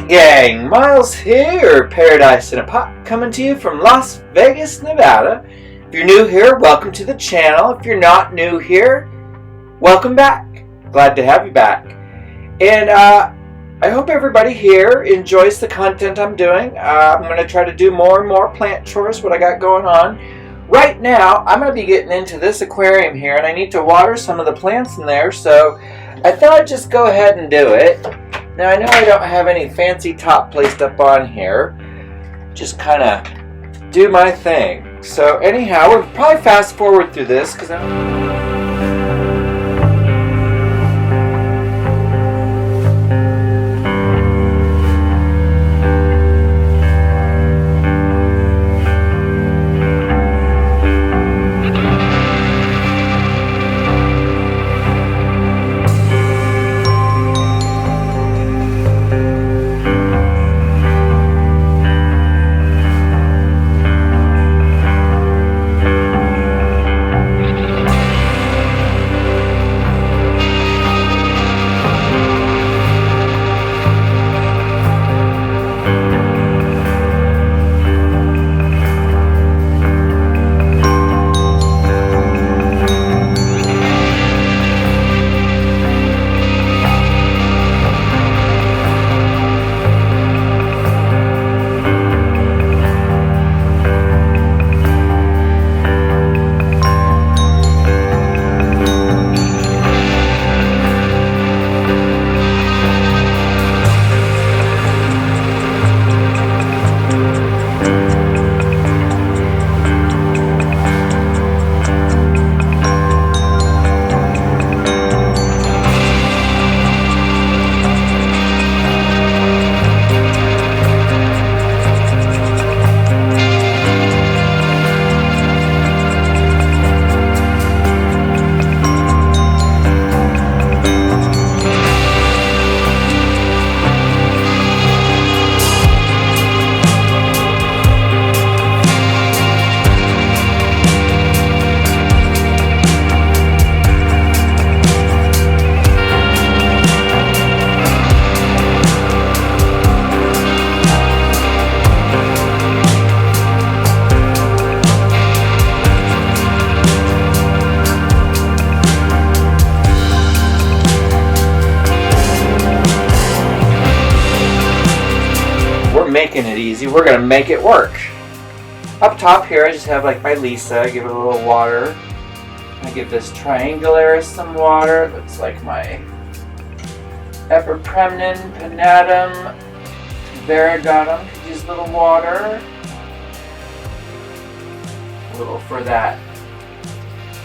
Gang, Miles here, Paradise in a Pot, coming to you from Las Vegas, Nevada. If you're new here, welcome to the channel. If you're not new here, welcome back. Glad to have you back. And I hope everybody here enjoys the content I'm doing. I'm going to try to do more and more plant chores, what I got going on. Right now, I'm going to be getting into this aquarium here, and I need to water some of the plants in there, so I thought I'd just go ahead and do it. Now, I know I don't have any fancy top placed up on here. Just kind of do my thing. So anyhow, we'll probably fast forward through this because making it easy. We're going to make it work. Up top here, I just have like my Lisa. Give it a little water. I give this triangularis some water. Looks like my Epipremnum pinnatum variegatum. Could use a little water. A little for that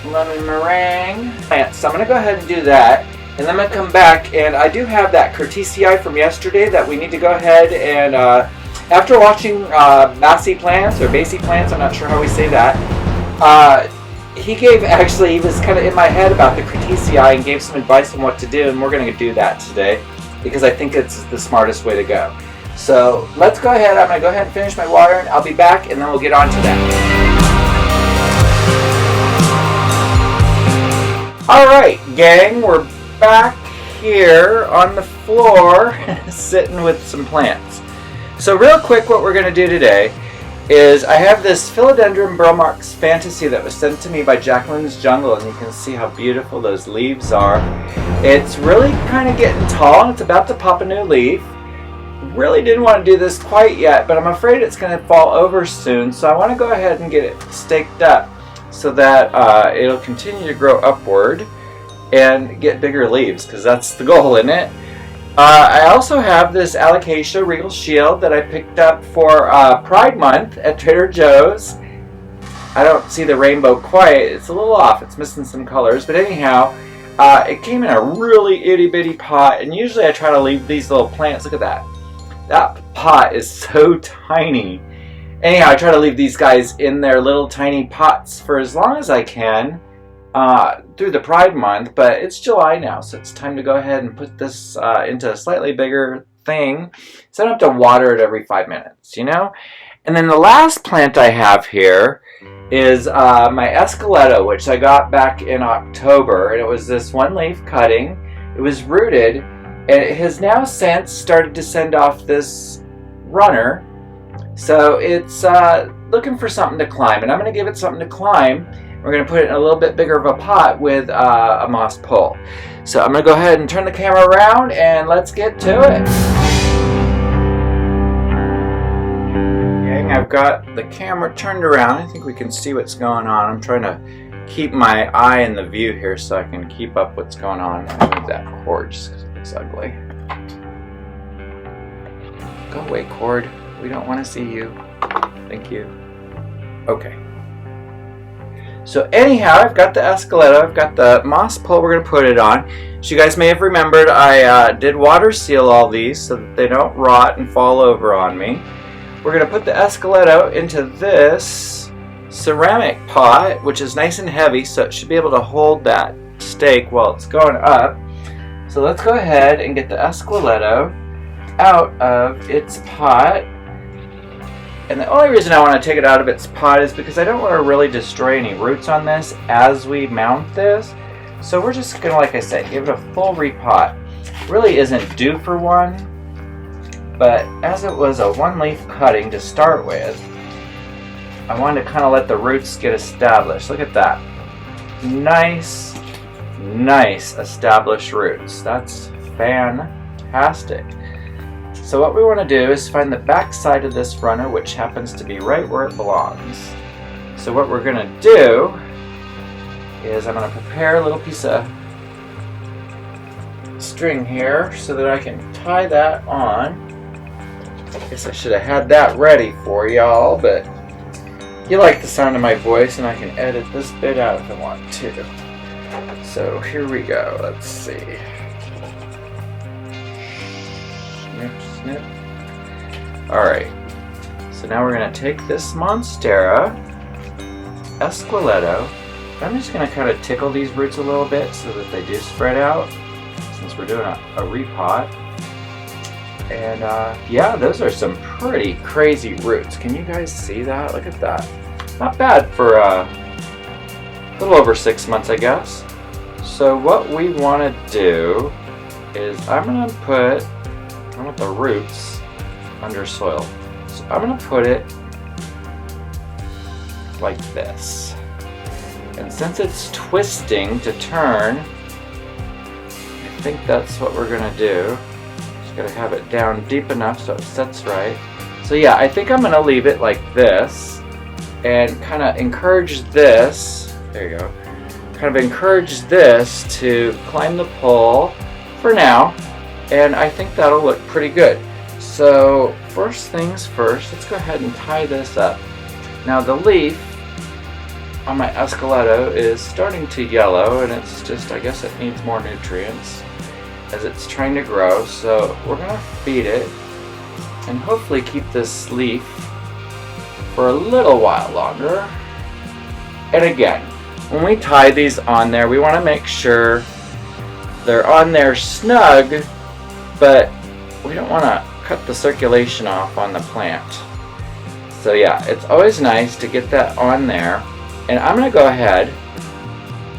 lemon meringue. So I'm going to go ahead and do that. And then I'm going to come back, and I do have that Curtisii from yesterday that we need to go ahead and, after watching Bassy Plants, or Bassy Plants, I'm not sure how we say that, he was kind of in my head about the Curtisii and gave some advice on what to do, and we're going to do that today because I think it's the smartest way to go. So let's go ahead. I'm going to go ahead and finish my watering. I'll be back, and then we'll get on to that. Alright, gang, we're back here on the floor sitting with some plants. So real quick, what we're going to do today is I have this Philodendron Bromarx Fantasy that was sent to me by Jacqueline's Jungle, and you can see how beautiful those leaves are. It's really kind of getting tall, and it's about to pop a new leaf. Really didn't want to do this quite yet, but I'm afraid it's going to fall over soon, so I want to go ahead and get it staked up so that it'll continue to grow upward and get bigger leaves, because that's the goal, isn't it? I also have this Alocasia Regal Shield that I picked up for Pride Month at Trader Joe's. I don't see the rainbow quite. It's a little off. It's missing some colors. But anyhow, it came in a really itty-bitty pot, and usually I try to leave these little plants. Look at that. That pot is so tiny. Anyhow, I try to leave these guys in their little tiny pots for as long as I can. Through the Pride Month, but it's July now, so it's time to go ahead and put this into a slightly bigger thing, so I don't have to water it every 5 minutes, you know? And then the last plant I have here is my esqueleto, which I got back in October, and it was this one leaf cutting. It was rooted, And it has now since started to send off this runner. So it's looking for something to climb, and I'm going to give it something to climb. We're going to put it in a little bit bigger of a pot with a moss pole. So I'm going to go ahead and turn the camera around and let's get to it. Gang, I've got the camera turned around. I think we can see what's going on. I'm trying to keep my eye in the view here so I can keep up what's going on. I'll move that cord just because it looks ugly. Go away, cord. We don't want to see you. Thank you. Okay. So anyhow, I've got the esqueleto, I've got the moss pole we're going to put it on. So you guys may have remembered I did water seal all these so that they don't rot and fall over on me. We're going to put the esqueleto into this ceramic pot, which is nice and heavy, so it should be able to hold that stake while it's going up. So let's go ahead and get the esqueleto out of its pot. And the only reason I want to take it out of its pot is because I don't want to really destroy any roots on this as we mount this. So we're just going to, like I said, give it a full repot. Really isn't due for one, but as it was a one-leaf cutting to start with, I wanted to kind of let the roots get established. Look at that. Nice, nice established roots. That's fantastic. So what we want to do is find the back side of this runner, which happens to be right where it belongs. So what we're going to do is I'm going to prepare a little piece of string here so that I can tie that on. I guess I should have had that ready for y'all, but you like the sound of my voice and I can edit this bit out if I want to. So here we go. Let's see. Snip. Alright, so now we're going to take this Monstera esqueleto. I'm just going to kind of tickle these roots a little bit so that they do spread out, since we're doing a repot. And yeah, those are some pretty crazy roots. Can you guys see that? Look at that. Not bad for a little over 6 months, I guess. So what we want to do is I want the roots under soil. So I'm going to put it like this. And since it's twisting to turn, I think that's what we're going to do. Just got to have it down deep enough so it sets right. So yeah, I think I'm going to leave it like this and kind of encourage this. There you go. Kind of encourage this to climb the pole for now. And I think that'll look pretty good. So first things first, let's go ahead and tie this up. Now the leaf on my esqueleto is starting to yellow, and it's just, I guess it needs more nutrients as it's trying to grow. So we're going to feed it and hopefully keep this leaf for a little while longer. And again, when we tie these on there, we want to make sure they're on there snug, but we don't want to cut the circulation off on the plant. So yeah, it's always nice to get that on there. And I'm going to go ahead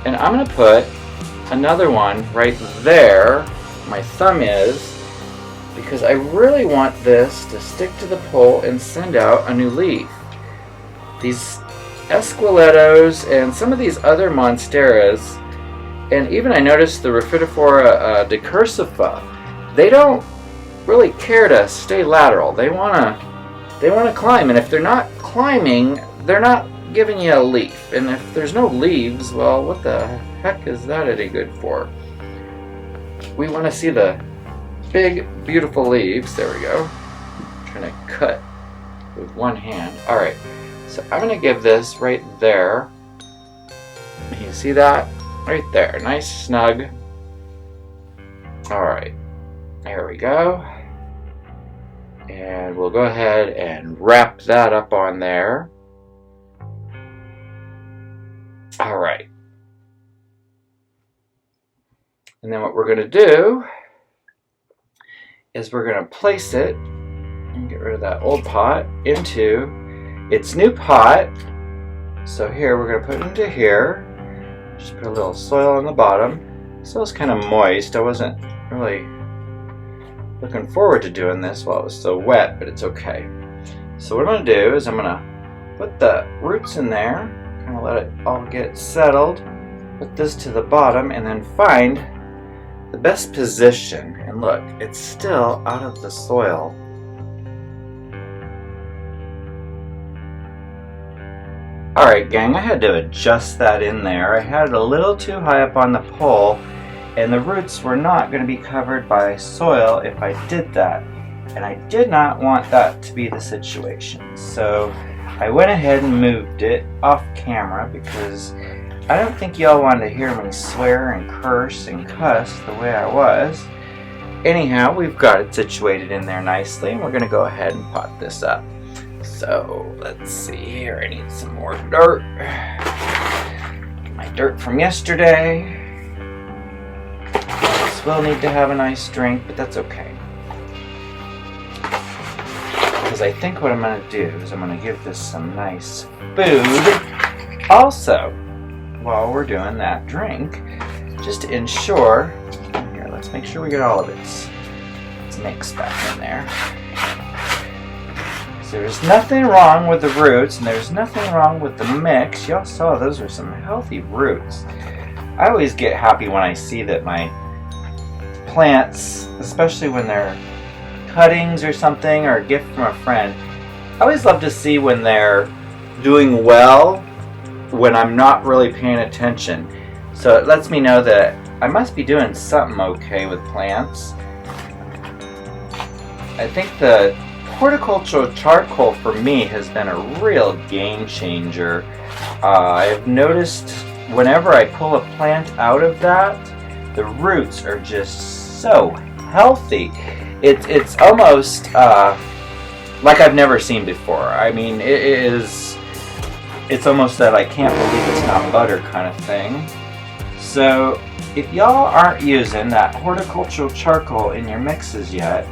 and I'm going to put another one right there, my thumb is, because I really want this to stick to the pole and send out a new leaf. These esqueletos and some of these other monsteras, and even I noticed the Rhaphidophora decursiva, they don't really care to stay lateral. They want to climb, and if they're not climbing, they're not giving you a leaf. And if there's no leaves, well, what the heck is that any good for? We want to see the big, beautiful leaves. There we go. I'm trying to cut with one hand. Alright, so I'm going to give this right there. You see that? Right there. Nice, snug. Alright, there we go. And we'll go ahead and wrap that up on there. Alright. And then what we're going to do is we're going to place it, and get rid of that old pot, into its new pot. So here, we're going to put it into here. Just put a little soil on the bottom. So it's kind of moist. I wasn't really looking forward to doing this while it was so wet, but it's okay. So what I'm going to do is I'm going to put the roots in there, kind of let it all get settled, put this to the bottom, and then find the best position. And look, it's still out of the soil. Alright gang, I had to adjust that in there. I had it a little too high up on the pole, and the roots were not going to be covered by soil if I did that. And I did not want that to be the situation. So I went ahead and moved it off camera because I don't think y'all wanted to hear me swear and curse and cuss the way I was. Anyhow, we've got it situated in there nicely, and we're going to go ahead and pot this up. So let's see here, I need some more dirt. My dirt from yesterday. This will need to have a nice drink, but that's okay. Because I think what I'm going to do is I'm going to give this some nice food. Also, while we're doing that drink, just to ensure, here, let's make sure we get all of its mix back in there. There's nothing wrong with the roots, and there's nothing wrong with the mix. Y'all saw those are some healthy roots. I always get happy when I see that my plants, especially when they're cuttings or something, or a gift from a friend, I always love to see when they're doing well when I'm not really paying attention. So it lets me know that I must be doing something okay with plants. I think the horticultural charcoal for me has been a real game changer. I've noticed whenever I pull a plant out of that, the roots are just so healthy. It's almost like I've never seen before. I mean, it's almost that I can't believe it's not butter kind of thing. So if y'all aren't using that horticultural charcoal in your mixes yet,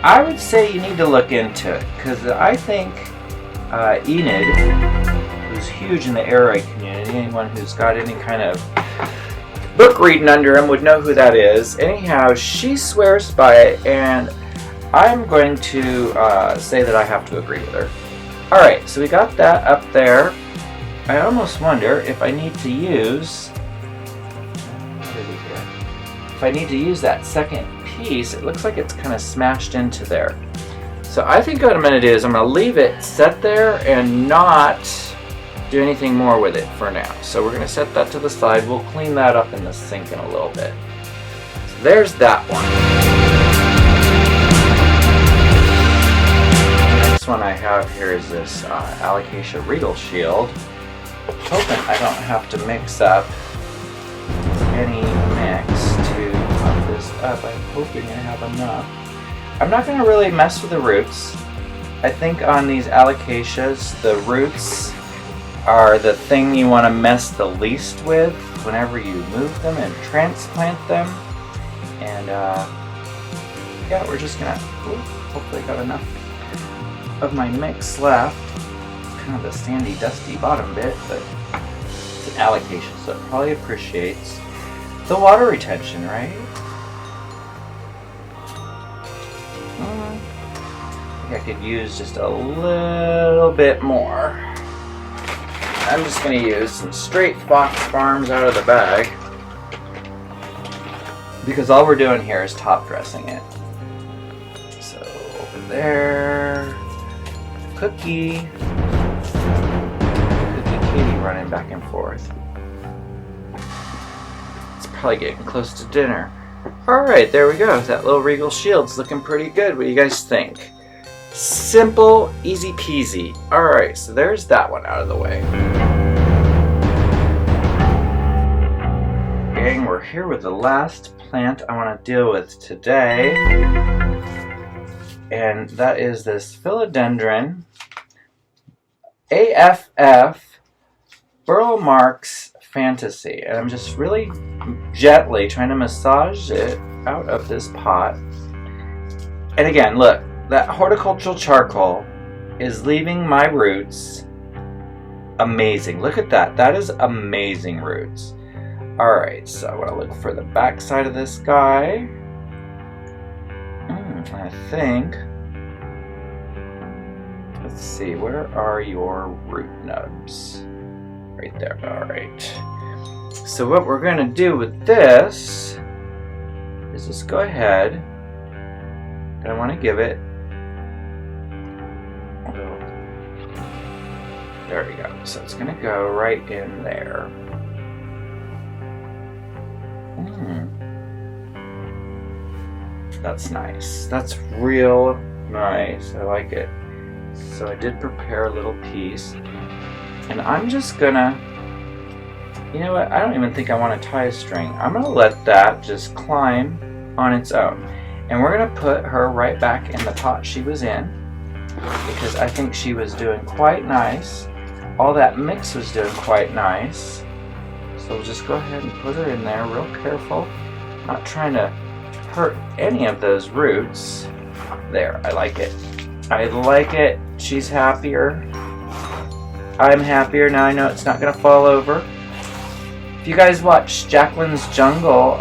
I would say you need to look into it, because I think Enid, who's huge in the air community, anyone who's got any kind of book reading under him would know who that is. Anyhow, she swears by it, and I'm going to say that I have to agree with her. Alright, so we got that up there. I almost wonder if I need to use, if I need to use that second piece. It looks like it's kind of smashed into there. So I think what I'm going to do is I'm going to leave it set there and not do anything more with it for now. So we're going to set that to the side. We'll clean that up in the sink in a little bit. So there's that one. The next one I have here is this Alocasia Regal Shield. Hoping I don't have to mix up any mix to pump this up. I'm hoping I have enough. I'm not going to really mess with the roots. I think on these alocasias, the roots are the thing you want to mess the least with whenever you move them and transplant them. And yeah, we're just gonna hopefully got enough of my mix left. It's kind of the sandy, dusty bottom bit, but it's an alocasia, so it probably appreciates the water retention, right? I think I could use just a little bit more. I'm just going to use some straight Fox Farms out of the bag, because all we're doing here is top dressing it. So over there, Cookie Katie running back and forth. It's probably getting close to dinner. Alright, there we go. That little Regal Shield's looking pretty good. What do you guys think? Simple, easy peasy. Alright, so there's that one out of the way. Gang, we're here with the last plant I want to deal with today. And that is this philodendron AFF Burl Marks Fantasy. And I'm just really gently trying to massage it out of this pot. And again, look. That horticultural charcoal is leaving my roots amazing. Look at that. That is amazing roots. Alright, so I want to look for the back side of this guy. I think, let's see, where are your root nubs? Right there, alright. So what we're going to do with this is just go ahead, and I want to give it a little, there we go. So it's going to go right in there. That's nice. That's real nice. I like it. So I did prepare a little piece. And I'm just gonna, you know what, I don't even think I want to tie a string. I'm gonna let that just climb on its own. And we're gonna put her right back in the pot she was in, because I think she was doing quite nice. All that mix was doing quite nice. So we'll just go ahead and put her in there real careful. Not trying to hurt any of those roots. There, I like it. I like it. She's happier. I'm happier. Now I know it's not going to fall over. If you guys watch Jacqueline's Jungle,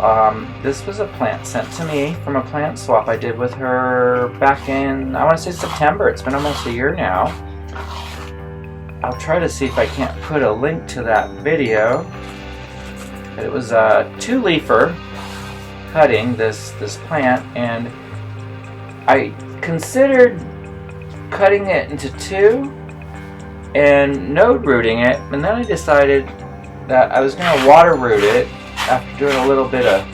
this was a plant sent to me from a plant swap I did with her back in, I want to say September. It's been almost a year now. I'll try to see if I can't put a link to that video. But it was a 2-leafer cutting this plant, and I considered cutting it into 2 and node rooting it, and then I decided that I was going to water root it after doing a little bit of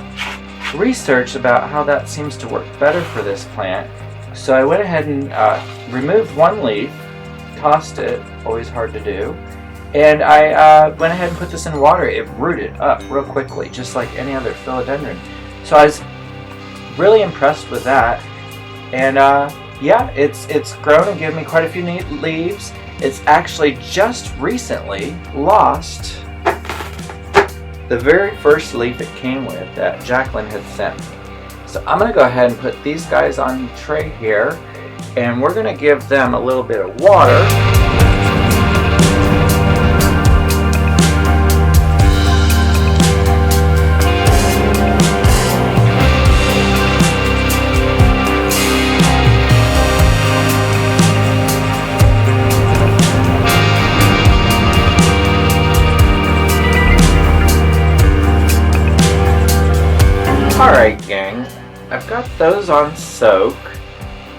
research about how that seems to work better for this plant. So I went ahead and removed 1 leaf, tossed it, always hard to do, and I went ahead and put this in water. It rooted up real quickly, just like any other philodendron. So I was really impressed with that, and yeah, it's grown and given me quite a few neat leaves. It's actually just recently lost the very first leaf it came with that Jacqueline had sent me. So I'm going to go ahead and put these guys on the tray here, and we're going to give them a little bit of water. Alright gang, I've got those on soak,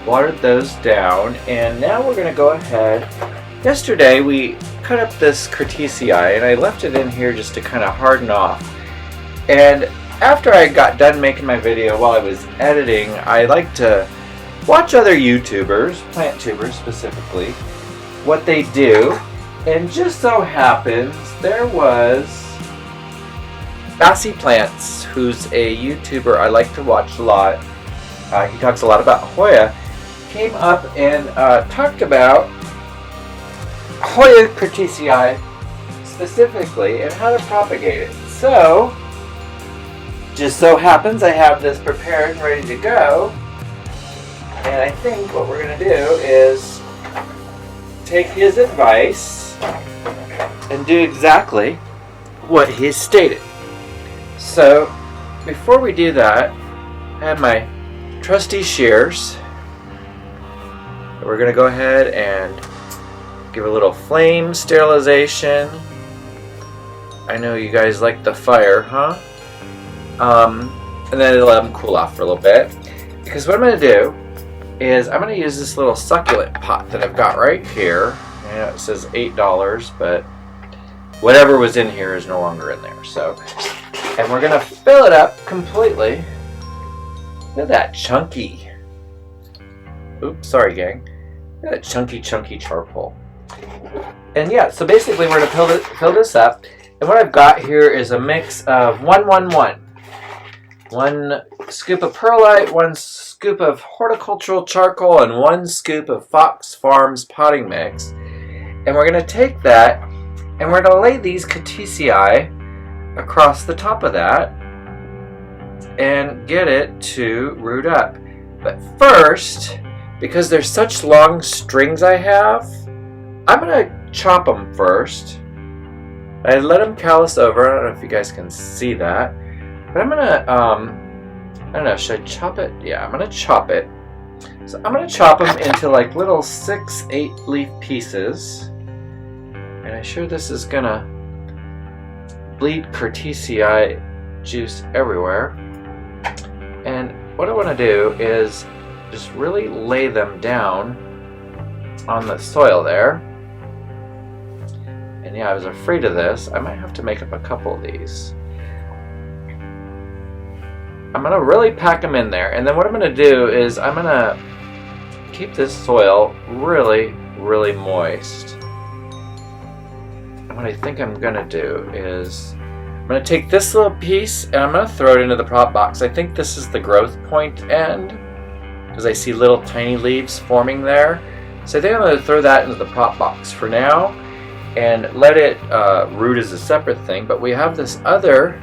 watered those down, and now we're going to go ahead. Yesterday we cut up this curtisii and I left it in here just to kind of harden off. And after I got done making my video, while I was editing, I like to watch other YouTubers, planttubers specifically, what they do. And just so happens there was houseplants, who's a YouTuber I like to watch a lot. He talks a lot about Hoya. Came up and talked about Hoya curtisii specifically and how to propagate it. So, just so happens I have this prepared and ready to go. And I think what we're going to do is take his advice and do exactly what he stated. So, before we do that, I have my trusty shears. We're going to go ahead and give a little flame sterilization. I know you guys like the fire, huh? And then let them cool off for a little bit. Because what I'm going to do is I'm going to use this little succulent pot that I've got right here. I know it says $8, but whatever was in here is no longer in there. So, and we're going to fill it up completely. Look at that chunky. Oops, sorry gang. Look at that chunky charcoal. And yeah, so basically we're going to fill this up. And what I've got here is a mix of 1-1-1. 1 scoop of perlite, 1 scoop of horticultural charcoal, and 1 scoop of Fox Farms potting mix. And we're going to take that and we're going to lay these curtisii across the top of that and get it to root up. But first, because there's such long strings I have, I'm going to chop them first. I let them callus over. I don't know if you guys can see that. But I'm going to, I don't know, should I chop it? Yeah, I'm going to chop it So I'm going to chop them into like little 6-8 leaf pieces. And I'm sure this is going to bleed curtisii juice everywhere. And what I want to do is just really lay them down on the soil there. And yeah, I was afraid of this. I might have to make up a couple of these. I'm going to really pack them in there. And then what I'm going to do is I'm going to keep this soil really, really moist. And what I think I'm going to do is I'm going to take this little piece and I'm going to throw it into the prop box. I think this is the growth point end because I see little tiny leaves forming there. So I think I'm going to throw that into the prop box for now and let it root as a separate thing. But we have this other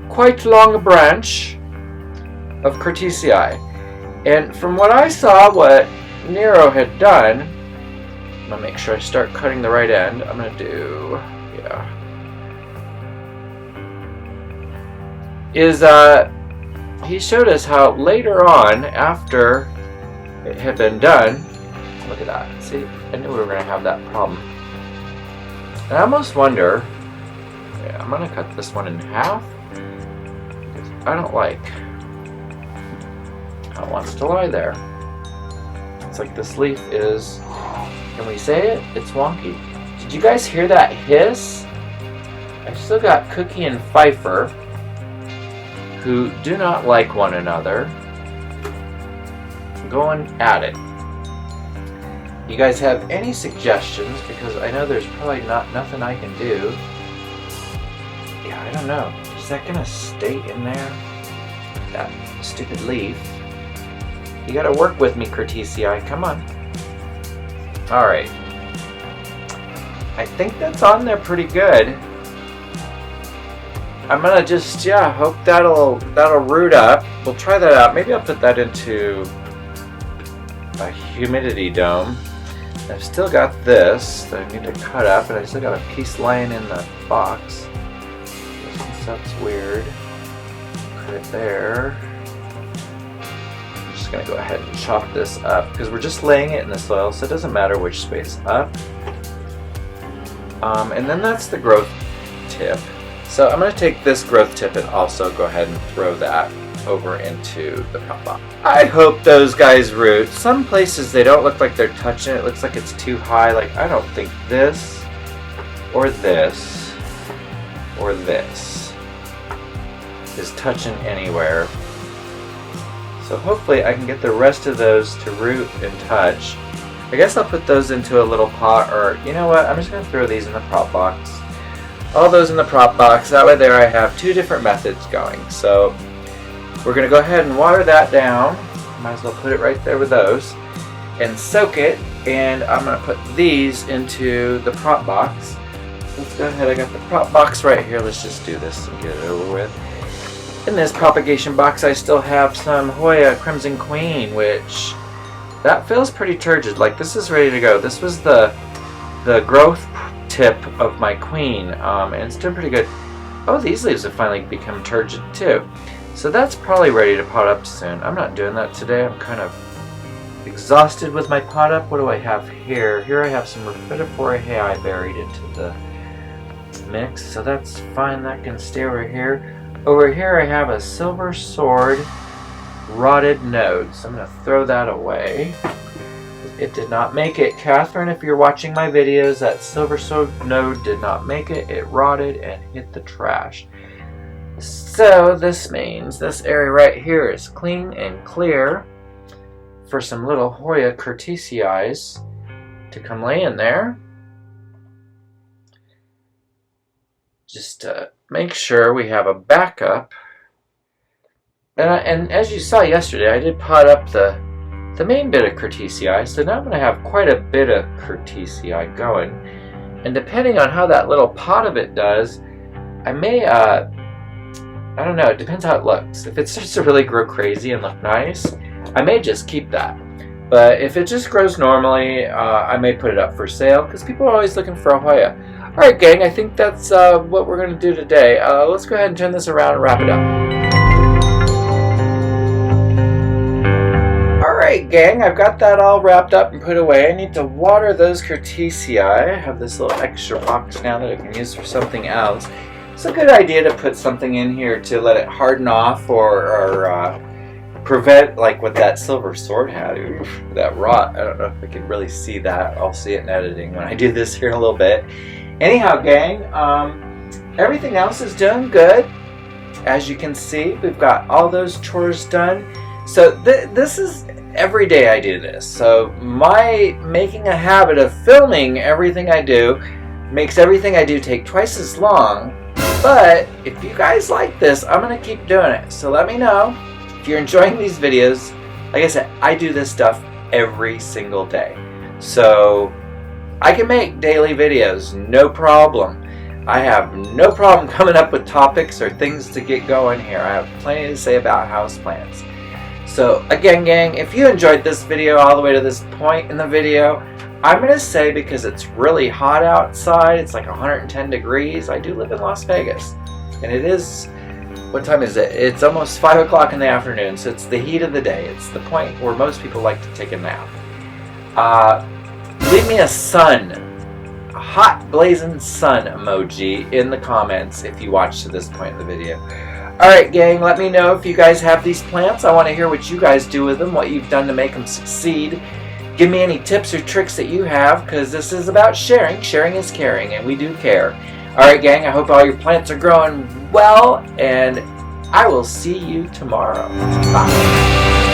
quite long branch of curtisii. And from what I saw, what Nero had done, I'm going to make sure I start cutting the right end. I'm going to do, is he showed us how later on, after it had been done, look at that, see, I knew we were going to have that problem. And I almost wonder, I'm going to cut this one in half, because I don't like how it wants to lie there. It's like this leaf is, can we say it? It's wonky. Did you guys hear that hiss? I've still got Cookie and Pfeiffer, who do not like one another, going at it. You guys have any suggestions? Because I know there's probably nothing I can do. Yeah, I don't know. Is that gonna stay in there? That stupid leaf. You gotta work with me, curtisii. Come on. Alright. I think that's on there pretty good. I'm gonna just, hope that'll root up. We'll try that out. Maybe I'll put that into a humidity dome. I've still got this that I need to cut up, and I still got a piece laying in the box. This stuff's weird. Put it there. I'm just gonna go ahead and chop this up because we're just laying it in the soil, so it doesn't matter which space up. And then that's the growth tip. So I'm going to take this growth tip and also go ahead and throw that over into the prop box. I hope those guys root. Some places they don't look like they're touching it. It looks like it's too high. Like, I don't think this or this or this is touching anywhere. So hopefully I can get the rest of those to root and touch. I guess I'll put those into a little pot, or you know what, I'm just going to throw these in the prop box. All those in the prop box. That way there I have two different methods going. So we're going to go ahead and water that down. Might as well put it right there with those. And soak it. And I'm going to put these into the prop box. Let's go ahead. I got the prop box right here. Let's just do this and get it over with. In this propagation box I still have some Hoya Crimson Queen, which that feels pretty turgid. Like, this is ready to go. This was the growth tip of my queen, and it's doing pretty good. Oh, these leaves have finally become turgid too. So that's probably ready to pot up soon. I'm not doing that today. I'm kind of exhausted with my pot up. What do I have here? Here I have some Raphidophora buried into the mix, so that's fine. That can stay over here. Over here I have a silver sword rotted node, so I'm going to throw that away. It did not make it. Catherine, if you're watching my videos, that silver sword node did not make it. It rotted and hit the trash. So this means this area right here is clean and clear for some little Hoya curtisii to come lay in there. Just to make sure we have a backup. And as you saw yesterday, I did pot up the main bit of curtisii, so now I'm going to have quite a bit of curtisii going. And depending on how that little pot of it does, I may, I don't know, it depends how it looks. If it starts to really grow crazy and look nice, I may just keep that. But if it just grows normally, I may put it up for sale, because people are always looking for a Hoya. Alright gang, I think that's what we're going to do today. Let's go ahead and turn this around and wrap it up. Alright gang, I've got that all wrapped up and put away. I need to water those Curtisii. I have this little extra box now that I can use for something else. It's a good idea to put something in here to let it harden off or prevent, like what that silver sword had. Oof, that rot. I don't know if I can really see that. I'll see it in editing when I do this here in a little bit. Anyhow gang, everything else is doing good. As you can see, we've got all those chores done. So this is every day I do this. So my making a habit of filming everything I do makes everything I do take twice as long. But if you guys like this, I'm going to keep doing it. So let me know if you're enjoying these videos. Like I said, I do this stuff every single day. So I can make daily videos, no problem. I have no problem coming up with topics or things to get going here. I have plenty to say about houseplants. So again gang, if you enjoyed this video all the way to this point in the video, I'm going to say because it's really hot outside, it's like 110 degrees. I do live in Las Vegas. And it is, what time is it? It's almost 5 o'clock in the afternoon, so it's the heat of the day. It's the point where most people like to take a nap. Leave me a hot blazing sun emoji in the comments if you watch to this point in the video. Alright gang, let me know if you guys have these plants. I want to hear what you guys do with them, what you've done to make them succeed. Give me any tips or tricks that you have, because this is about sharing. Sharing is caring, and we do care. Alright gang, I hope all your plants are growing well, and I will see you tomorrow. Bye.